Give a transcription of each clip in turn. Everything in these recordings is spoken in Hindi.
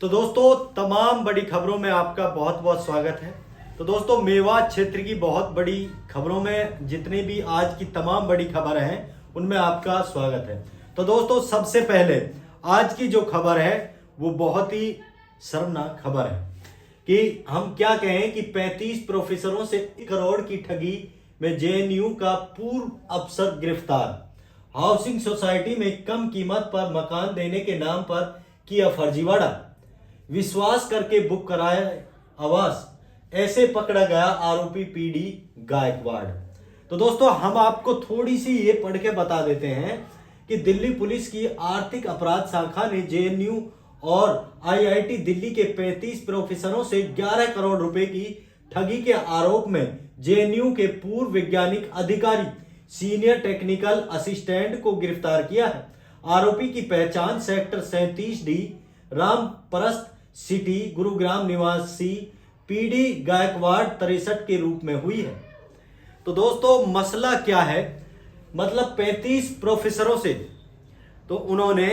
तो दोस्तों तमाम बड़ी खबरों में आपका बहुत बहुत स्वागत है। तो दोस्तों मेवात क्षेत्र की बहुत बड़ी खबरों में जितनी भी आज की तमाम बड़ी खबर हैं उनमें आपका स्वागत है। तो दोस्तों सबसे पहले आज की जो खबर है वो बहुत ही शर्मनाक खबर है कि हम क्या कहें कि 35 प्रोफेसरों से 1 करोड़ की ठगी में जेएनयू का पूर्व अफसर गिरफ्तार। हाउसिंग सोसाइटी में कम कीमत पर मकान देने के नाम पर किया फर्जीवाड़ा, विश्वास करके बुक कराया आवास, ऐसे पकड़ा गया आरोपी पीडी गायकवाड़। तो दोस्तों हम आपको थोड़ी सी ये पढ़ के बता देते हैं कि दिल्ली पुलिस की आर्थिक अपराध शाखा ने जेएनयू और आईआईटी दिल्ली के 35 प्रोफेसरों से 11 करोड़ रुपए की ठगी के आरोप में जेएनयू के पूर्व वैज्ञानिक अधिकारी सीनियर टेक्निकल असिस्टेंट को गिरफ्तार किया है। आरोपी की पहचान sector 37D Ramprastha city Gurugram निवासी पीडी गायकवाड़ 63 के रूप में हुई है। तो दोस्तों मसला क्या है, मतलब 35 प्रोफेसरों से तो उन्होंने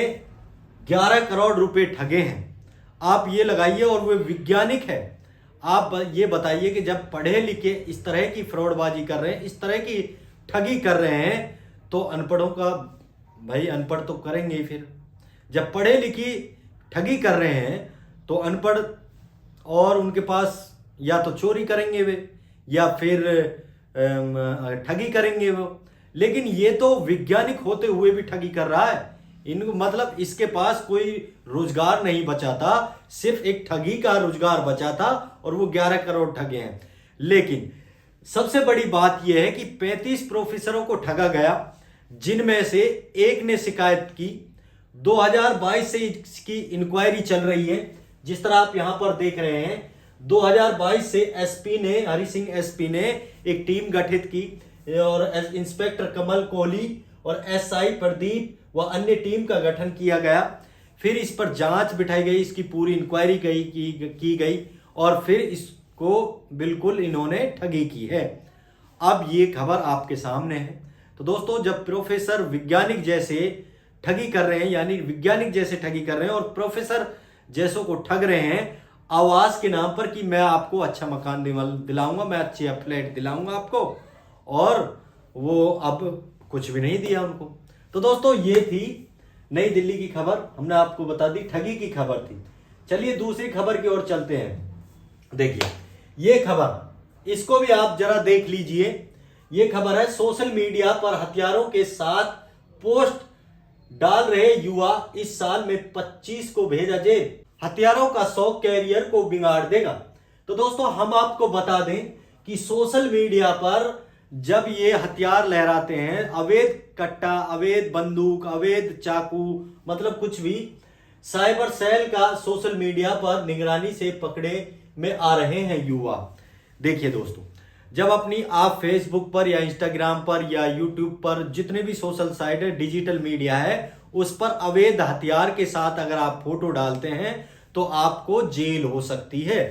11 करोड़ रुपए ठगे हैं। आप ये लगाइए, और वो वैज्ञानिक है। आप ये बताइए कि जब पढ़े लिखे इस तरह की फ्रॉडबाजी कर रहे हैं, इस तरह की ठगी कर रहे हैं, तो अनपढ़ों का भाई अनपढ़ तो करेंगे ही। फिर जब पढ़े लिखी ठगी कर रहे हैं तो अनपढ़ और उनके पास या तो चोरी करेंगे वे या फिर ठगी करेंगे वो। लेकिन ये तो वैज्ञानिक होते हुए भी ठगी कर रहा है। इनको मतलब इसके पास कोई रोजगार नहीं बचा था, सिर्फ एक ठगी का रोजगार बचा था और वो 11 करोड़ ठगे हैं। लेकिन सबसे बड़ी बात यह है कि 35 प्रोफेसरों को ठगा गया, जिनमें से एक ने शिकायत की। 2022 से इसकी इंक्वायरी चल रही है। जिस तरह आप यहां पर देख रहे हैं, 2022 से एसपी ने, हरि सिंह एसपी ने एक टीम गठित की और इंस्पेक्टर कमल कोहली और एसआई प्रदीप व अन्य टीम का गठन किया गया। फिर इस पर जांच बिठाई गई, इसकी पूरी इंक्वायरी की गई और फिर इसको बिल्कुल इन्होंने ठगी की है। अब ये खबर आपके सामने है। तो दोस्तों जब प्रोफेसर वैज्ञानिक जैसे ठगी कर रहे हैं, यानी वैज्ञानिक जैसे ठगी कर रहे हैं और प्रोफेसर जैसों को ठग रहे हैं आवास के नाम पर कि मैं आपको अच्छा मकान दिलाऊंगा, मैं अच्छी फ्लैट दिलाऊंगा आपको, और वो अब कुछ भी नहीं दिया उनको। तो दोस्तों ये थी नई दिल्ली की खबर, हमने आपको बता दी, ठगी की खबर थी। चलिए दूसरी खबर की ओर चलते हैं। देखिए ये खबर, इसको भी आप जरा देख लीजिए। ये खबर है सोशल मीडिया पर हथियारों के साथ पोस्ट डाल रहे युवा इस साल में 25 को भेजा जेल, हथियारों का शौक कैरियर को बिगाड़ देगा। तो दोस्तों हम आपको बता दें कि सोशल मीडिया पर जब ये हथियार लहराते हैं, अवैध कट्टा, अवैध बंदूक, अवैध चाकू, मतलब कुछ भी, साइबर सेल का सोशल मीडिया पर निगरानी से पकड़े में आ रहे हैं युवा। देखिए दोस्तों, जब अपनी आप फेसबुक पर या इंस्टाग्राम पर या यूट्यूब पर जितने भी सोशल साइट है, डिजिटल मीडिया है, उस पर अवैध हथियार के साथ अगर आप फोटो डालते हैं तो आपको जेल हो सकती है।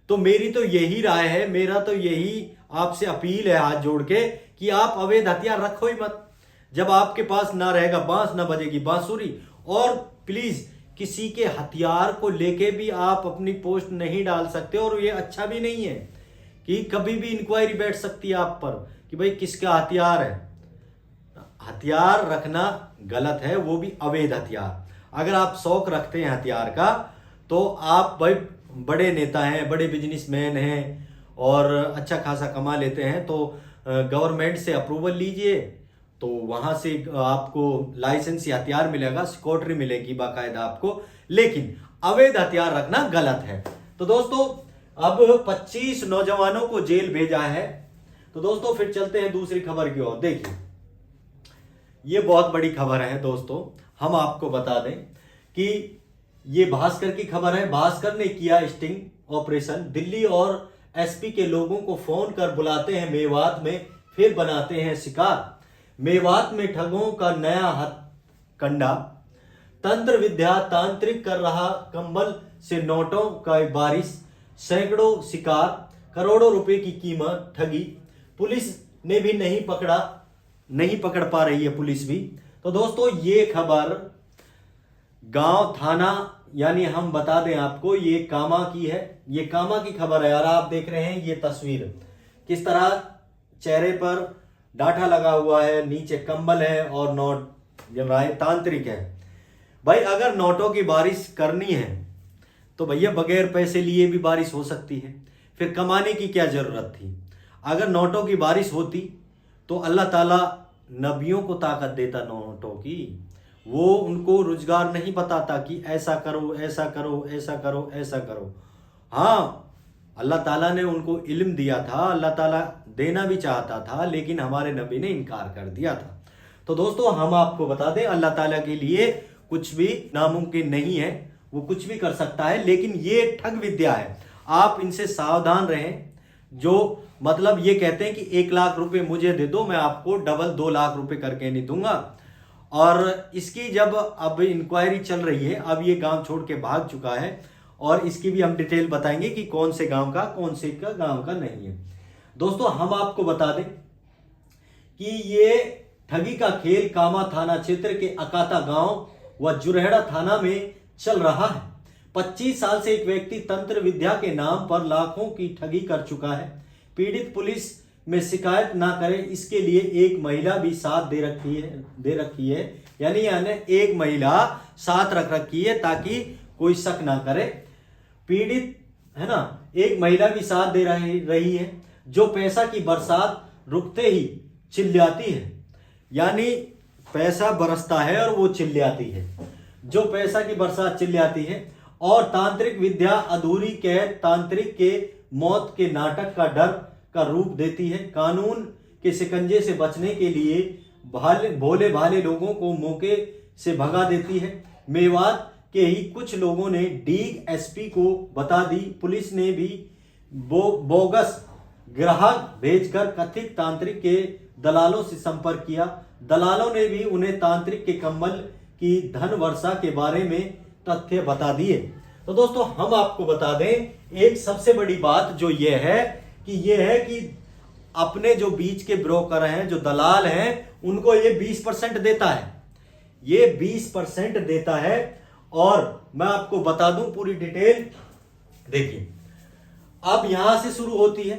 तो मेरी तो यही राय है, मेरा तो यही आपसे अपील है हाथ जोड़ के कि आप अवैध हथियार रखो ही मत। जब आपके पास ना रहेगा बांस, ना बजेगी बांसुरी। और प्लीज किसी के हथियार को लेके भी आप अपनी पोस्ट नहीं डाल सकते, और ये अच्छा भी नहीं है कि कभी भी इंक्वायरी बैठ सकती है आप पर कि भाई किसका हथियार है। हथियार रखना गलत है, वो भी अवैध हथियार। अगर आप शौक रखते हैं हथियार का तो आप भाई बड़े नेता हैं, बड़े बिजनेसमैन हैं और अच्छा खासा कमा लेते हैं, तो गवर्नमेंट से अप्रूवल लीजिए, तो वहां से आपको लाइसेंस या हथियार मिलेगा, सिक्योरिटी मिलेगी बाकायदा आपको। लेकिन अवैध हथियार रखना गलत है। तो दोस्तों अब 25 नौजवानों को जेल भेजा है। तो दोस्तों फिर चलते हैं दूसरी खबर की ओर। देखिए ये बहुत बड़ी खबर है दोस्तों, हम आपको बता दें कि ये भास्कर की खबर है। भास्कर ने किया स्टिंग ऑपरेशन, दिल्ली और एसपी के लोगों को फोन कर बुलाते हैं मेवात में, फिर बनाते हैं शिकार। मेवात में ठगों का नया हथकंडा, तंत्र विद्या तांत्रिक कर रहा, कंबल से नोटों का बारिश, सैकड़ों शिकार, करोड़ों रुपए की कीमत ठगी। पुलिस ने भी नहीं पकड़ पा रही है पुलिस भी। तो दोस्तों ये खबर गांव थाना यानी हम बता दें आपको, ये कामा की है, ये कामा की खबर है। और आप देख रहे हैं ये तस्वीर किस तरह चेहरे पर डांठा लगा हुआ है, नीचे कंबल है और नोट जम रहा है, तांत्रिक है। भाई अगर नोटों की बारिश करनी है तो भैया बगैर पैसे लिए भी बारिश हो सकती है, फिर कमाने की क्या जरूरत थी। अगर नोटों की बारिश होती तो अल्लाह ताला नबियों को ताकत देता नोटों की, वो उनको रोजगार नहीं बताता कि ऐसा करो ऐसा करो ऐसा करो ऐसा करो। हाँ, अल्लाह ताला ने उनको इल्म दिया था, अल्लाह ताला देना भी चाहता था, लेकिन हमारे नबी ने इनकार कर दिया था। तो दोस्तों हम आपको बता दें, अल्लाह ताला के लिए कुछ भी नामुमकिन नहीं है, वो कुछ भी कर सकता है। लेकिन ये ठग विद्या है, आप इनसे सावधान रहें। जो मतलब ये कहते हैं कि 1 लाख रुपए मुझे दे दो, मैं आपको डबल 2 लाख रुपए करके नहीं दूंगा। और इसकी जब अब इंक्वायरी चल रही है, अब ये गांव छोड़ के भाग चुका है और इसकी भी हम डिटेल बताएंगे कि कौन से गांव का कौन से का गांव का नहीं है। दोस्तों हम आपको बता दें कि ये ठगी का खेल कामा थाना क्षेत्र के अकाता गांव व जुरहेड़ा थाना में चल रहा है। 25 साल से एक व्यक्ति तंत्र विद्या के नाम पर लाखों की ठगी कर चुका है। पीड़ित पुलिस में शिकायत ना करे इसके लिए एक महिला भी साथ दे रखी है, यानी एक महिला साथ रख रखी है ताकि कोई शक ना करे। पीड़ित है ना, एक महिला भी साथ दे रही है, जो पैसा की बरसात रुकते ही चिल्लाती है। यानी पैसा बरसता है और वो चिल्लाती है, जो पैसा की बरसात चिल्लाती है। और तांत्रिक विद्या अधूरी कैद तांत्रिक के मौत के नाटक का डर का रूप देती है। कानून के शिकंजे से बचने के लिए भोले भाले लोगों को मौके से भगा देती है। मेवात के ही कुछ लोगों ने डीएसपी को बता दी। पुलिस ने भी बोगस ग्राहक भेजकर कथित तांत्रिक के दलालों से संपर्क किया। दलालों ने भी उन्हें तांत्रिक के कम्बल की धन वर्षा के बारे में तथ्य बता दिए। तो दोस्तों हम आपको बता दें, एक सबसे बड़ी बात जो ये है कि अपने जो बीच के ब्रोकर हैं, जो दलाल हैं, उनको ये 20% देता है, ये 20% देता है। और मैं आपको बता दूं पूरी डिटेल, देखिए अब यहां से शुरू होती है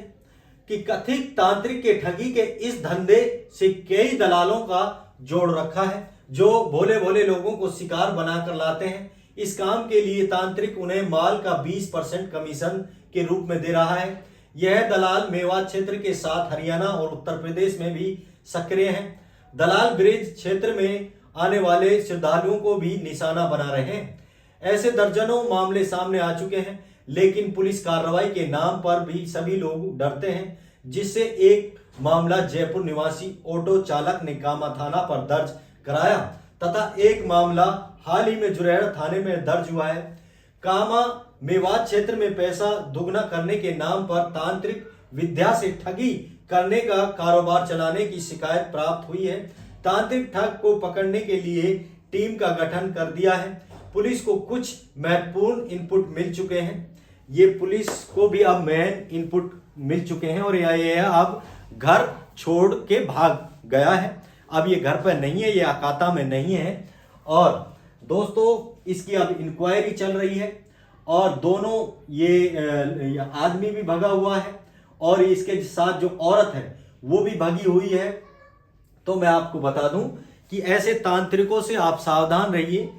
कि कथित तांत्रिक के ठगी के इस धंधे से कई दलालों का जोड़ रखा है, जो भोले भोले लोगों को शिकार बनाकर लाते हैं। इस काम के लिए तांत्रिक उन्हें माल का 20% कमीशन के रूप में दे रहा है। यह दलाल मेवात क्षेत्र के साथ हरियाणा और उत्तर प्रदेश में भी सक्रिय हैं। दलाल ब्रिज क्षेत्र में आने वाले श्रद्धालुओं को भी निशाना बना रहे हैं। ऐसे दर्जनों मामले सामने आ चुके हैं, लेकिन पुलिस कार्रवाई के नाम पर भी सभी लोग डरते हैं, जिससे एक मामला जयपुर निवासी ऑटो चालक ने कामा थाना पर दर्ज कराया तथा एक मामला हाल ही में जुरहेड़ा थाने में दर्ज हुआ है। कामा मेवात क्षेत्र में पैसा दुगना करने के नाम पर तांत्रिक विद्या से ठगी करने का कारोबार चलाने की शिकायत प्राप्त हुई है। तांत्रिक ठग को पकड़ने के लिए टीम का गठन कर दिया है। पुलिस को कुछ महत्वपूर्ण इनपुट मिल चुके हैं। ये पुलिस को भी अब मेन इनपुट मिल चुके हैं और ये अब घर छोड़ के भाग गया है। अब ये घर पर नहीं है, ये अकाता में नहीं है। और दोस्तों इसकी अब इंक्वायरी चल रही है और दोनों ये आदमी भी भगा हुआ है और इसके साथ जो औरत है वो भी भगी हुई है। तो मैं आपको बता दूं कि ऐसे तांत्रिकों से आप सावधान रहिए।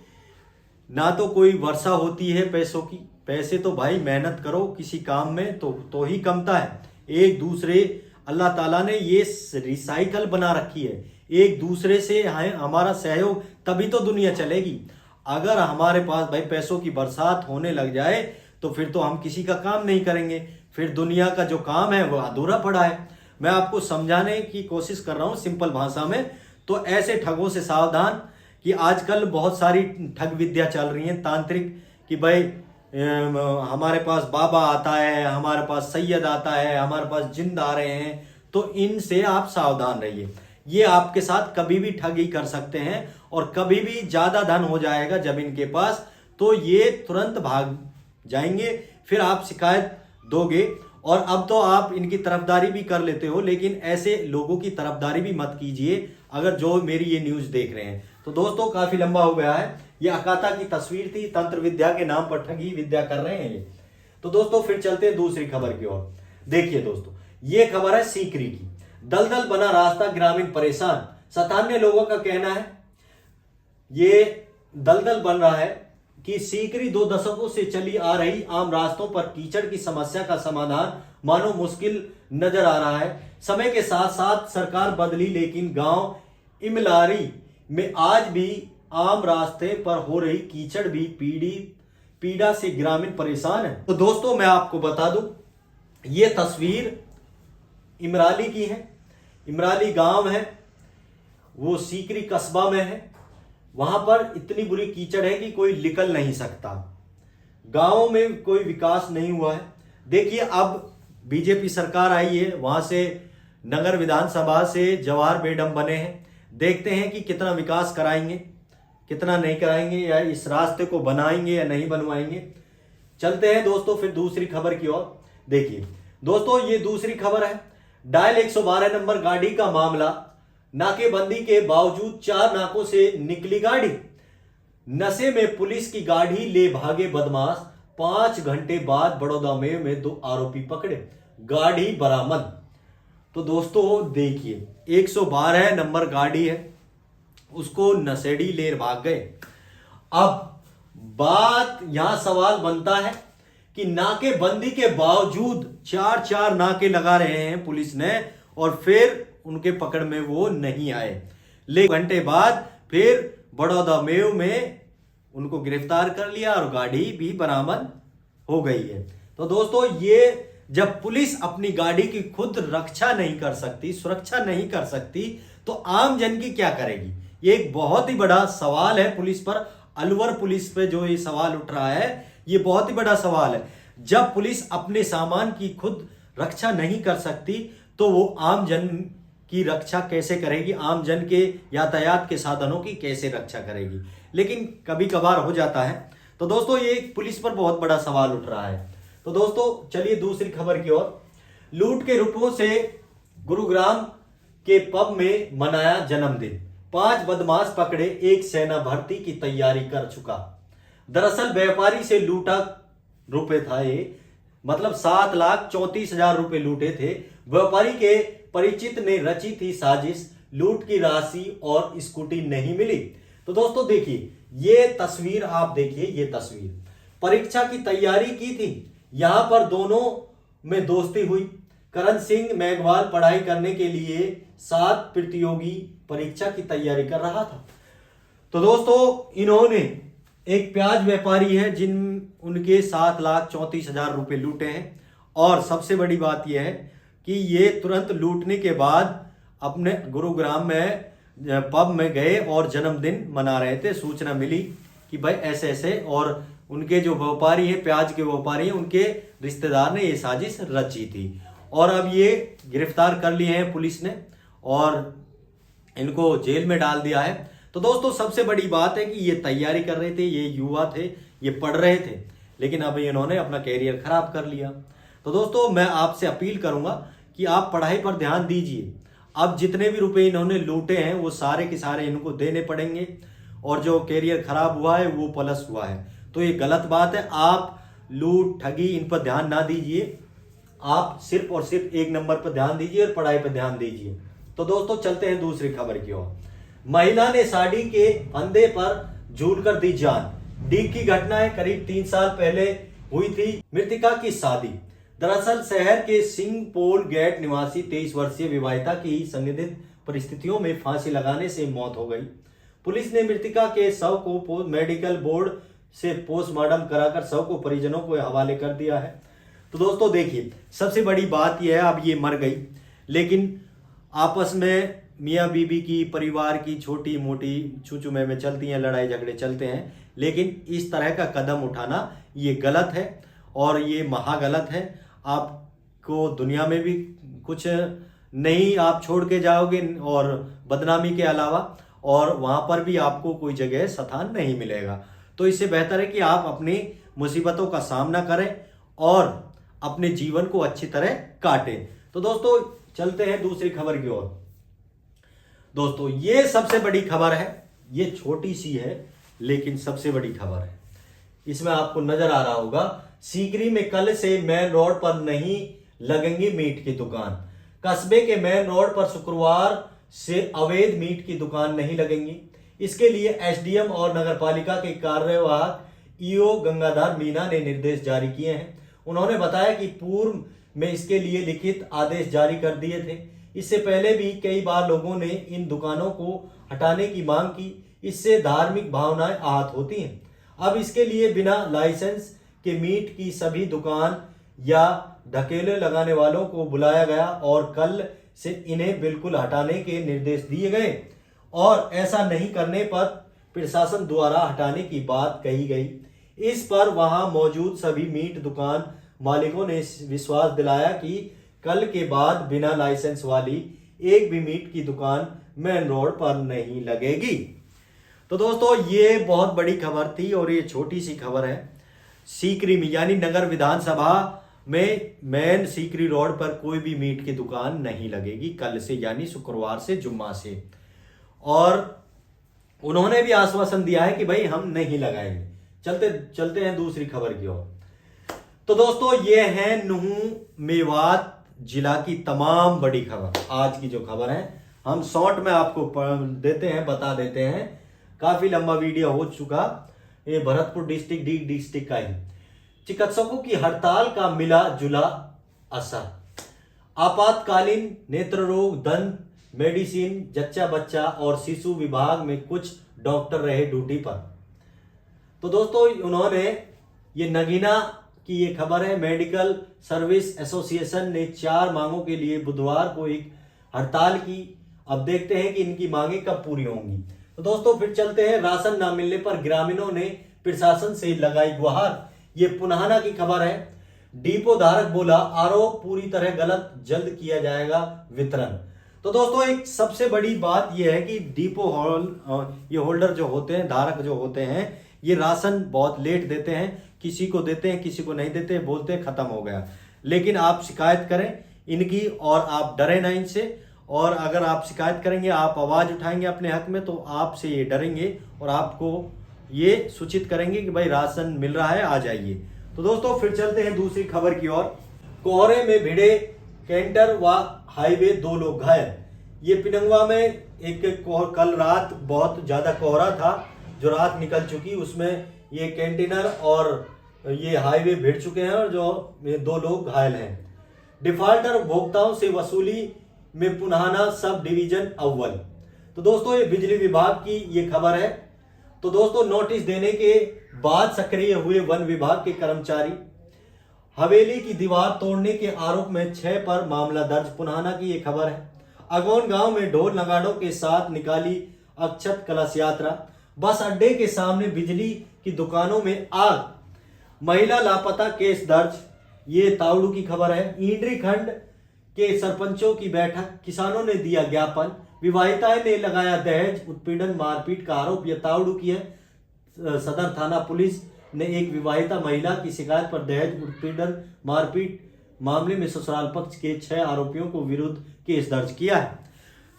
ना तो कोई वर्षा होती है पैसों की, पैसे तो भाई मेहनत करो किसी काम में तो ही कमता है। एक दूसरे अल्लाह ताला ने ये रिसाइकल बना रखी है, एक दूसरे से हमारा सहयोग, तभी तो दुनिया चलेगी। अगर हमारे पास भाई पैसों की बरसात होने लग जाए तो फिर तो हम किसी का काम नहीं करेंगे, फिर दुनिया का जो काम है वो अधूरा पड़ा है। मैं आपको समझाने की कोशिश कर रहा हूं सिंपल भाषा में। तो ऐसे ठगों से सावधान, कि आजकल बहुत सारी ठग विद्या चल रही है तांत्रिक, कि भाई हमारे पास बाबा आता है, हमारे पास सैयद आता है, हमारे पास जिन्न आ रहे हैं। तो इनसे आप सावधान रहिए, ये आपके साथ कभी भी ठगी कर सकते हैं और कभी भी ज्यादा धन हो जाएगा जब इनके पास, तो ये तुरंत भाग जाएंगे, फिर आप शिकायत दोगे। और अब तो आप इनकी तरफदारी भी कर लेते हो, लेकिन ऐसे लोगों की तरफदारी भी मत कीजिए अगर जो मेरी ये न्यूज देख रहे हैं। तो दोस्तों काफी लंबा हो गया है, ये अकाता की तस्वीर थी। तंत्र विद्या के नाम पर ठगी विद्या कर रहे हैं ये। तो दोस्तों फिर चलते हैं दूसरी खबर की ओर। देखिए दोस्तों, ये खबर है सीकरी की। दलदल बना रास्ता, ग्रामीण परेशान। 97 लोगों का कहना है ये दलदल बन रहा है कि सीकरी 2 दशकों से चली आ रही आम रास्तों पर कीचड़ की समस्या का समाधान मानो मुश्किल नजर आ रहा है। समय के साथ साथ सरकार बदली, लेकिन गांव इमलारी में आज भी आम रास्ते पर हो रही कीचड़ भी पीड़ा से ग्रामीण परेशान है। तो दोस्तों मैं आपको बता दूं, ये तस्वीर इमराली की है। इमराली गांव है, वो सीकरी कस्बा में है। वहां पर इतनी बुरी कीचड़ है कि कोई निकल नहीं सकता। गांव में कोई विकास नहीं हुआ है। देखिए अब बीजेपी सरकार आई है, वहां से नगर विधानसभा से जवाहर बेडम बने हैं। देखते हैं कि कितना विकास कराएंगे, कितना नहीं कराएंगे, या इस रास्ते को बनाएंगे या नहीं बनवाएंगे। चलते हैं दोस्तों फिर दूसरी खबर की ओर। देखिए दोस्तों, ये दूसरी खबर है डायल 112 नंबर गाड़ी का मामला। नाकेबंदी के बावजूद 4 नाकों से निकली गाड़ी। नशे में पुलिस की गाड़ी ले भागे बदमाश। 5 घंटे बाद बड़ौदा में 2 आरोपी पकड़े, गाड़ी बरामद। तो दोस्तों देखिए, 112 नंबर गाड़ी है, उसको नशेड़ी ले भाग गए। अब बात यहां सवाल बनता है कि नाकेबंदी के बावजूद 4 नाके लगा रहे हैं पुलिस ने, और फिर उनके पकड़ में वो नहीं आए। लेकिन घंटे बाद फिर बड़ौदा में उनको गिरफ्तार कर लिया और गाड़ी भी बरामद हो गई है। तो दोस्तों ये जब पुलिस अपनी गाड़ी की खुद रक्षा नहीं कर सकती, सुरक्षा नहीं कर सकती, तो आम जन की क्या करेगी? ये एक बहुत ही बड़ा सवाल है पुलिस पर। अलवर पुलिस पे जो ये सवाल उठ रहा है, ये बहुत ही बड़ा सवाल है। जब पुलिस अपने सामान की खुद रक्षा नहीं कर सकती, तो वो आम जन की रक्षा कैसे करेगी? आम जन के यातायात के साधनों की कैसे रक्षा करेगी? लेकिन कभी कभार हो जाता है। तो दोस्तों ये पुलिस पर बहुत बड़ा सवाल उठ रहा है। तो दोस्तों चलिए दूसरी खबर की ओर। लूट के रूपों से गुरुग्राम के पब में मनाया जन्मदिन। 5 बदमाश पकड़े, एक सेना भर्ती की तैयारी कर चुका। दरअसल व्यापारी से लूटा रुपए था ये, मतलब 7,34,000 रुपए लूटे थे। व्यापारी के परिचित ने रची थी साजिश। लूट की राशि और स्कूटी नहीं मिली। तो दोस्तों देखिए, ये तस्वीर आप देखिए, ये तस्वीर परीक्षा की तैयारी की थी। यहां पर दोनों में दोस्ती हुई। करण सिंह मेघवाल पढ़ाई करने के लिए 7 प्रतियोगी परीक्षा की तैयारी कर रहा था। तो दोस्तों इन्होंने, एक प्याज व्यापारी है जिन उनके 7,34,000 रुपए लूटे हैं। और सबसे बड़ी बात यह है कि ये तुरंत लूटने के बाद अपने गुरुग्राम में पब में गए और जन्मदिन मना रहे थे। सूचना मिली कि भाई ऐसे ऐसे, और उनके जो व्यापारी हैं, प्याज के व्यापारी हैं, उनके रिश्तेदार ने ये साजिश रची थी। और अब ये गिरफ्तार कर लिए हैं पुलिस ने और इनको जेल में डाल दिया है। तो दोस्तों सबसे बड़ी बात है कि ये तैयारी कर रहे थे, ये युवा थे, ये पढ़ रहे थे, लेकिन अब इन्होंने अपना कैरियर खराब कर लिया। तो दोस्तों मैं आपसे अपील करूंगा कि आप पढ़ाई पर ध्यान दीजिए। अब जितने भी रुपए इन्होंने लूटे हैं वो सारे के सारे इनको देने पड़ेंगे, और जो कैरियर खराब हुआ है वो प्लस हुआ है। तो ये गलत बात है। आप लूट ठगी इन पर ध्यान ना दीजिए, आप सिर्फ और सिर्फ 1 नंबर पर ध्यान दीजिए और पढ़ाई पर ध्यान दीजिए। तो दोस्तों चलते हैं दूसरी खबर की ओर। महिला ने साड़ी के फंदे पर झूलकर दी जान। डीग की घटना है, करीब 3 साल पहले हुई थी मृतिका की शादी। दरअसल शहर के सिंहपोल गेट निवासी 23 वर्षीय विवाहिता की संदिग्ध परिस्थितियों में फांसी लगाने से मौत हो गई। पुलिस ने मृतिका के शव को मेडिकल बोर्ड से पोस्टमार्टम कराकर शव को परिजनों को हवाले कर दिया है। तो दोस्तों देखिए, सबसे बड़ी बात यह है, अब ये मर गई, लेकिन आपस में मियाँ बीबी की, परिवार की छोटी मोटी छूचू में चलती हैं, लड़ाई झगड़े चलते हैं, लेकिन इस तरह का कदम उठाना ये गलत है और ये महागलत है। आपको दुनिया में भी कुछ नहीं आप छोड़ के जाओगे और बदनामी के अलावा, और वहां पर भी आपको कोई जगह स्थान नहीं मिलेगा। तो इससे बेहतर है कि आप अपनी मुसीबतों का सामना करें और अपने जीवन को अच्छी तरह काटें। तो दोस्तों चलते हैं दूसरी खबर की ओर। दोस्तों ये सबसे बड़ी खबर है, ये छोटी सी है लेकिन सबसे बड़ी खबर है, इसमें आपको नजर आ रहा होगा, सीकरी में कल से मेन रोड पर नहीं लगेंगी मीट की दुकान। कस्बे के मेन रोड पर शुक्रवार से अवैध मीट की दुकान नहीं लगेंगी। इसके लिए एसडीएम और नगरपालिका के कार्यवाहक ईओ गंगाधर मीना ने निर्देश जारी किए हैं। उन्होंने बताया कि पूर्व में इसके लिए लिखित आदेश जारी कर दिए थे। इससे पहले भी कई बार लोगों ने इन दुकानों को हटाने की मांग की। इससे धार्मिक भावनाएं आहत होती हैं। अब इसके लिए बिना लाइसेंस के मीट की सभी दुकान या ढकेले लगाने वालों को बुलाया गया और कल से इन्हें बिल्कुल हटाने के निर्देश दिए गए और ऐसा नहीं करने पर प्रशासन द्वारा हटाने की बात कही गई। इस पर वहां मौजूद सभी मीट दुकान मालिकों ने विश्वास दिलाया कि कल के बाद बिना लाइसेंस वाली एक भी मीट की दुकान मेन रोड पर नहीं लगेगी। तो दोस्तों ये बहुत बड़ी खबर थी और ये छोटी सी खबर है। सीकरी में यानी नगर विधानसभा में मेन सीकरी रोड पर कोई भी मीट की दुकान नहीं लगेगी कल से, यानी शुक्रवार से, जुम्मा से। और उन्होंने भी आश्वासन दिया है कि भाई हम नहीं लगाएंगे। चलते हैं दूसरी खबर की ओर। तो दोस्तों ये है नुह मेवात जिला की तमाम बड़ी खबर। आज की जो खबर है हम शॉर्ट में आपको बता देते हैं। काफी लंबा वीडियो हो चुका। ये भरतपुर डिस्ट्रिक्ट का ही चिकित्सकों की हड़ताल का मिला जुला असर। आपातकालीन नेत्र रोग, दंत मेडिसिन, जच्चा बच्चा और शिशु विभाग में कुछ डॉक्टर रहे ड्यूटी पर। तो दोस्तों उन्होंने ये नगीना की ये खबर है। मेडिकल सर्विस एसोसिएशन ने 4 मांगों के लिए बुधवार को एक हड़ताल की। अब देखते हैं कि इनकी मांगे कब पूरी होंगी। तो दोस्तों फिर चलते हैं। राशन न मिलने पर ग्रामीणों ने प्रशासन से लगाई गुहार। ये पुनाहाना की खबर है। डिपो धारक बोला आरोप पूरी तरह गलत, जल्द किया जाएगा वितरण। तो दोस्तों एक सबसे बड़ी बात यह है कि डिपो ये होल्डर जो होते हैं, धारक जो होते हैं, ये राशन बहुत लेट देते हैं। किसी को देते हैं, किसी को नहीं देते, बोलते हैं खत्म हो गया। लेकिन आप शिकायत करें इनकी और आप डरे ना इनसे। और अगर आप शिकायत करेंगे, आप आवाज उठाएंगे अपने हक में, तो आपसे ये डरेंगे और आपको ये सूचित करेंगे कि भाई राशन मिल रहा है, आ जाइए। तो दोस्तों फिर चलते हैं दूसरी खबर की ओर। कोहरे में भिड़े कैंटर व हाईवे, 2 लोग घायल। ये पिनंगवा में एक कल रात बहुत ज्यादा कोहरा था, जो रात निकल चुकी, उसमें ये कंटेनर और ये हाईवे भिड़ चुके हैं और जो 2 लोग घायल हैं। डिफाल्टर उपभोक्ताओं से वसूली में पुनाहाना सब डिवीजन अव्वल। तो दोस्तों ये बिजली विभाग की ये खबर है। तो दोस्तों नोटिस देने के बाद सक्रिय हुए वन विभाग के कर्मचारी। हवेली की दीवार तोड़ने के आरोप में 6 पर मामला दर्ज। पुनाहाना की ये खबर है। अगौन गांव में ढोल नगाड़ों के साथ निकाली अक्षत कलश यात्रा। बस अड्डे के सामने बिजली की दुकानों में आग, महिला लापता, केस दर्ज। ये तावड़ू की खबर है। ईंडरी खंड के सरपंचों की बैठक, किसानों ने दिया ज्ञापन। विवाहिताएं ने लगाया दहेज उत्पीड़न मारपीट का आरोप। यह तावड़ू की है। सदर थाना पुलिस ने एक विवाहिता महिला की शिकायत पर दहेज उत्पीड़न मारपीट मामले में ससुराल पक्ष के 6 आरोपियों को विरुद्ध केस दर्ज किया है।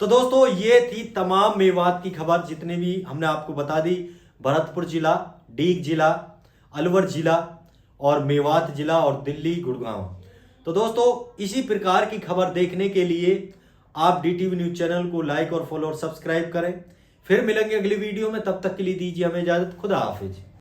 तो दोस्तों ये थी तमाम मेवात की खबर, जितने भी हमने आपको बता दी। भरतपुर जिला, डीग जिला, अलवर जिला और मेवात जिला और दिल्ली, गुड़गांव। तो दोस्तों इसी प्रकार की खबर देखने के लिए आप DTV न्यूज चैनल को लाइक और फॉलो और सब्सक्राइब करें। फिर मिलेंगे अगली वीडियो में, तब तक के लिए दीजिए हमें इजाजत। खुदा हाफिज।